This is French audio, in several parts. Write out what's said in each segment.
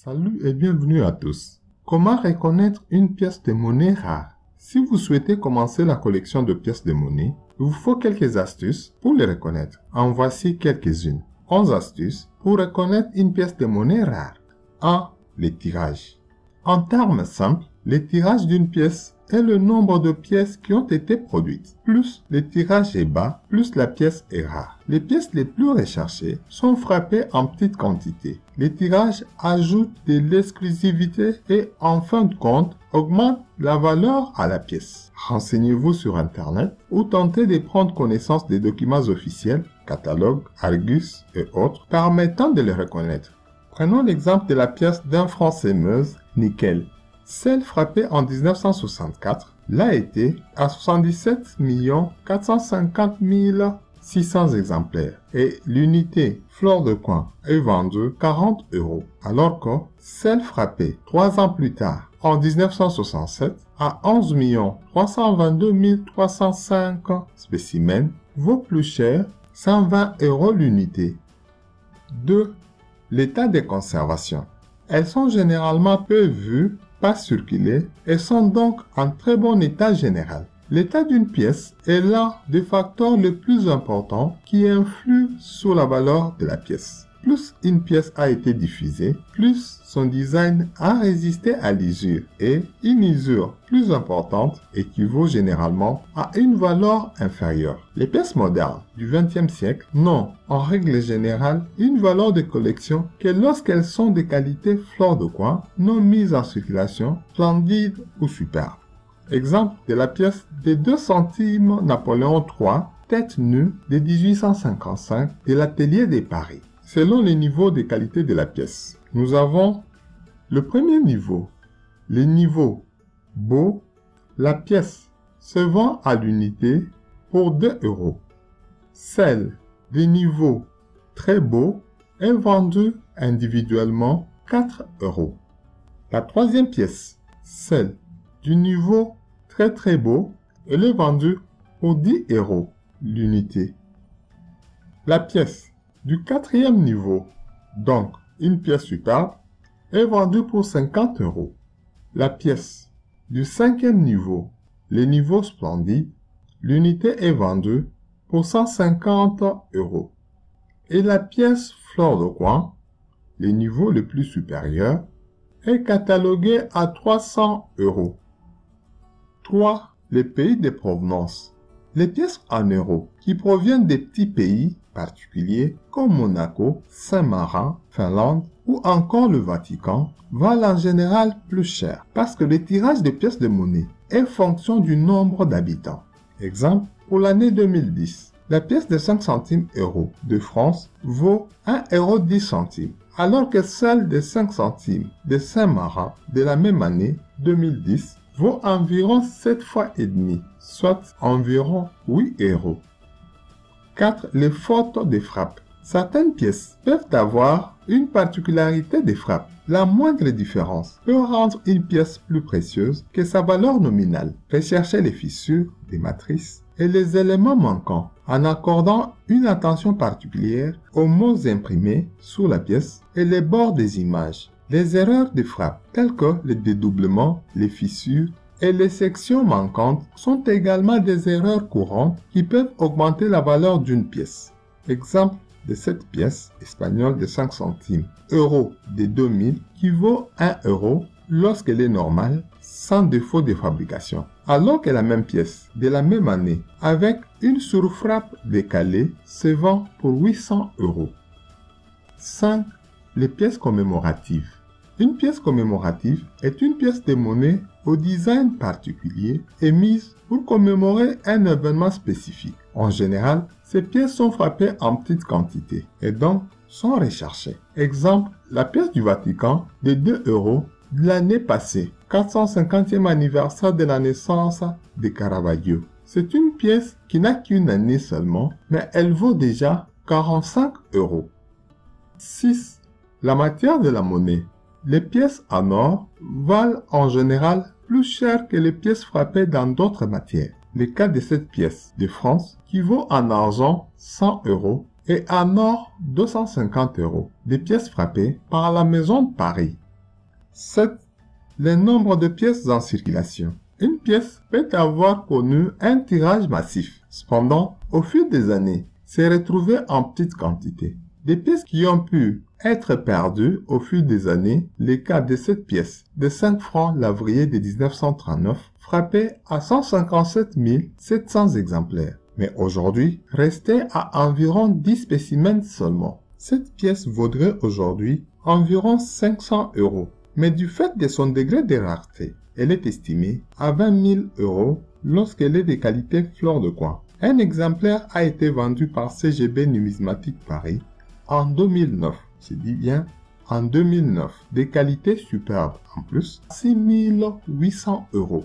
Salut et bienvenue à tous. Comment reconnaître une pièce de monnaie rare? Si vous souhaitez commencer la collection de pièces de monnaie, il vous faut quelques astuces pour les reconnaître. En voici quelques-unes. 11 astuces pour reconnaître une pièce de monnaie rare. 1. Les tirages. En termes simples, le tirage d'une pièce est le nombre de pièces qui ont été produites. Plus le tirage est bas, plus la pièce est rare. Les pièces les plus recherchées sont frappées en petite quantité. Les tirages ajoutent de l'exclusivité et, en fin de compte, augmentent la valeur à la pièce. Renseignez-vous sur Internet ou tentez de prendre connaissance des documents officiels, catalogues, Argus et autres, permettant de les reconnaître. Prenons l'exemple de la pièce d'un franc Meuse, nickel. Celle frappée en 1964 l'a été à 77 450 600 exemplaires et l'unité fleur de coin est vendue 40 €, alors que celle frappée 3 ans plus tard, en 1967, à 11 322 305 spécimens, vaut plus cher 120 € l'unité. 2. L'état de conservation. Elles sont généralement peu vues, pas circulées et sont donc en très bon état général. L'état d'une pièce est l'un des facteurs les plus importants qui influent sur la valeur de la pièce. Plus une pièce a été diffusée, plus son design a résisté à l'usure et une usure plus importante équivaut généralement à une valeur inférieure. Les pièces modernes du XXe siècle n'ont, en règle générale, une valeur de collection que lorsqu'elles sont de qualité fleur de coin, non mises en circulation, splendides ou superbes. Exemple de la pièce de 2 centimes Napoléon III, tête nue de 1855 de l'atelier de Paris. Selon les niveaux de qualité de la pièce, nous avons le premier niveau, le niveau beau. La pièce se vend à l'unité pour 2 €. Celle du niveau très beau est vendue individuellement 4 €. La troisième pièce, celle du niveau très beau, elle est vendue pour 10 € l'unité. La pièce du quatrième niveau, donc une pièce superbe, est vendue pour 50 €. La pièce du cinquième niveau, le niveau splendide, l'unité est vendue pour 150 €. Et la pièce fleur de coin, le niveau le plus supérieur, est cataloguée à 300 €. 3. Les pays de provenance. Les pièces en euros qui proviennent des petits pays particuliers comme Monaco, Saint-Marin, Finlande ou encore le Vatican valent en général plus cher parce que le tirage des pièces de monnaie est fonction du nombre d'habitants. Exemple, pour l'année 2010, la pièce de 5 centimes € de France vaut 1,10 €, alors que celle de 5 centimes de Saint-Marin de la même année 2010 vaut environ 7 fois et demi, soit environ 8 €. 4. Les fautes de frappe. Certaines pièces peuvent avoir une particularité de frappe. La moindre différence peut rendre une pièce plus précieuse que sa valeur nominale. Recherchez les fissures des matrices et les éléments manquants en accordant une attention particulière aux mots imprimés sur la pièce et les bords des images. Les erreurs de frappe, telles que le dédoublement, les fissures et les sections manquantes, sont également des erreurs courantes qui peuvent augmenter la valeur d'une pièce. Exemple de cette pièce espagnole de 5 centimes € de 2000 qui vaut 1 € lorsqu'elle est normale, sans défaut de fabrication, alors que la même pièce de la même année avec une surfrappe décalée se vend pour 800 €. 5. Les pièces commémoratives. Une pièce commémorative est une pièce de monnaie au design particulier émise pour commémorer un événement spécifique. En général, ces pièces sont frappées en petite quantité et donc sont recherchées. Exemple, la pièce du Vatican de 2 € de l'année passée, 450e anniversaire de la naissance de Caravaggio. C'est une pièce qui n'a qu'une année seulement, mais elle vaut déjà 45 €. 6. La matière de la monnaie. Les pièces en or valent en général plus cher que les pièces frappées dans d'autres matières. Le cas de cette pièce de France qui vaut en argent 100 € et en or 250 €. Des pièces frappées par la maison de Paris. 7. Les nombres de pièces en circulation. Une pièce peut avoir connu un tirage massif. Cependant, au fil des années, s'est retrouvée en petite quantité. Des pièces qui ont pu être perdues au fil des années, les cas de cette pièce de 5 francs Lavrier de 1939 frappait à 157 700 exemplaires. Mais aujourd'hui, restait à environ 10 spécimens seulement. Cette pièce vaudrait aujourd'hui environ 500 €. Mais du fait de son degré de rareté, elle est estimée à 20 000 € lorsqu'elle est de qualité fleur de coin. Un exemplaire a été vendu par CGB Numismatique Paris en 2009. Je dis bien en 2009. De qualité superbe en plus, 6 800 €.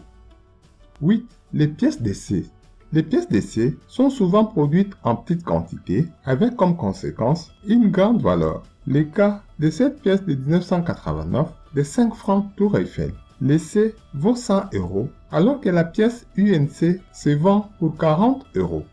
8. Les pièces d'essai. Les pièces d'essai sont souvent produites en petite quantité avec comme conséquence une grande valeur. Les cas de cette pièce de 1989 de 5 francs Tour Eiffel. L'essai vaut 100 € alors que la pièce UNC se vend pour 40 €.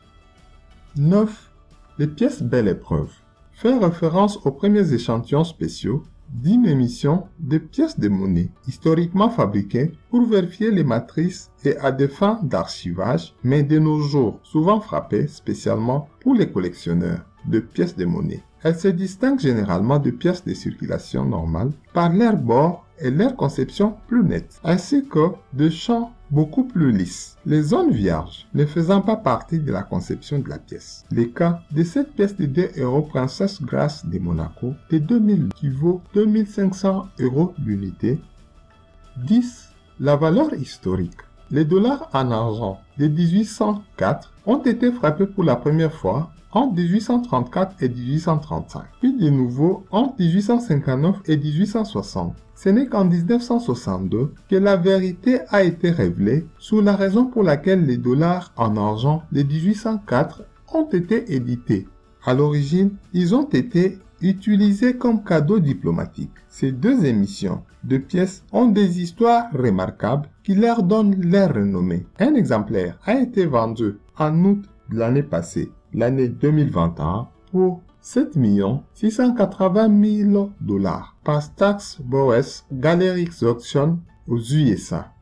9. Les pièces belle épreuve. Fait référence aux premiers échantillons spéciaux d'une émission de pièces de monnaie historiquement fabriquées pour vérifier les matrices et à des fins d'archivage, mais de nos jours souvent frappées spécialement pour les collectionneurs de pièces de monnaie. Elles se distinguent généralement de pièces de circulation normales par leur bord et leur conception plus nette, ainsi que de champs beaucoup plus lisses, les zones vierges ne faisant pas partie de la conception de la pièce. Les cas de cette pièce de 2 € Princesse Grâce de Monaco de 2000 qui vaut 2500 € l'unité. 10. La valeur historique. Les dollars en argent de 1804 ont été frappés pour la première fois entre 1834 et 1835, puis de nouveau entre 1859 et 1860. Ce n'est qu'en 1962 que la vérité a été révélée sur la raison pour laquelle les dollars en argent de 1804 ont été édités. À l'origine, ils ont été utilisés comme cadeaux diplomatiques. Ces deux émissions de pièces ont des histoires remarquables qui leur donnent leur renommée. Un exemplaire a été vendu en août de l'année passée, l'année 2021, pour 7 680 000 $, par Stax Bowes Galleries Auction aux USA.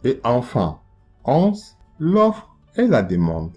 Et enfin, 11. L'offre et la demande.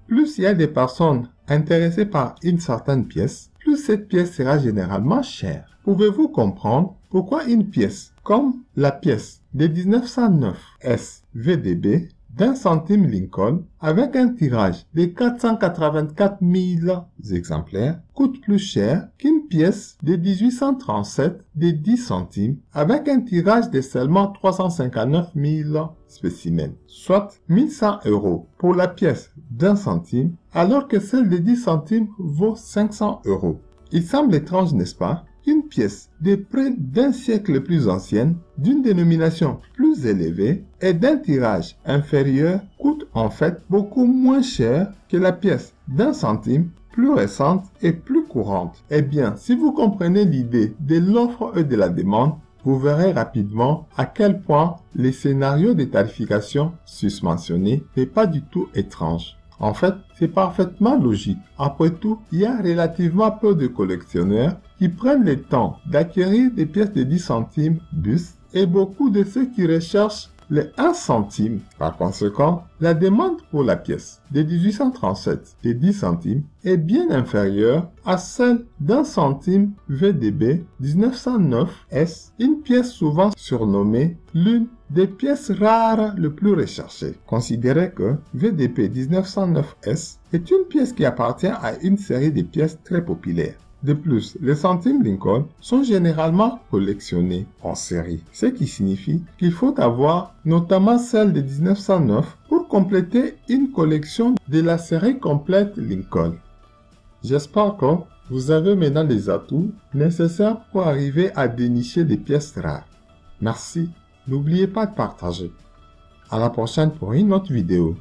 Plus il y a des personnes intéressées par une certaine pièce, plus cette pièce sera généralement chère. Pouvez-vous comprendre pourquoi une pièce comme la pièce de 1909 S VDB d'1 centime Lincoln avec un tirage de 484 000 exemplaires coûte plus cher qu'une pièce de 1837 de 10 centimes avec un tirage de seulement 359 000 spécimens, soit 1100 € pour la pièce d'1 centime alors que celle de 10 centimes vaut 500 €. Il semble étrange, n'est-ce pas? Une pièce de près d'un siècle plus ancienne, d'une dénomination plus élevée et d'un tirage inférieur coûte en fait beaucoup moins cher que la pièce d'1 centime plus récente et plus courante. Eh bien, si vous comprenez l'idée de l'offre et de la demande, vous verrez rapidement à quel point les scénarios de tarification susmentionnés n'est pas du tout étrange. En fait, c'est parfaitement logique. Après tout, il y a relativement peu de collectionneurs qui prennent le temps d'acquérir des pièces de 10 centimes bus et beaucoup de ceux qui recherchent les 1 centime. Par conséquent, la demande pour la pièce de 1837 de 10 centimes est bien inférieure à celle d'1 centime VDB 1909 S, une pièce souvent surnommée l'une des pièces rares les plus recherchées. Considérez que VDP 1909 S est une pièce qui appartient à une série de pièces très populaires. De plus, les centimes Lincoln sont généralement collectionnés en série, ce qui signifie qu'il faut avoir notamment celle de 1909 pour compléter une collection de la série complète Lincoln. J'espère que vous avez maintenant les atouts nécessaires pour arriver à dénicher des pièces rares. Merci, n'oubliez pas de partager. À la prochaine pour une autre vidéo.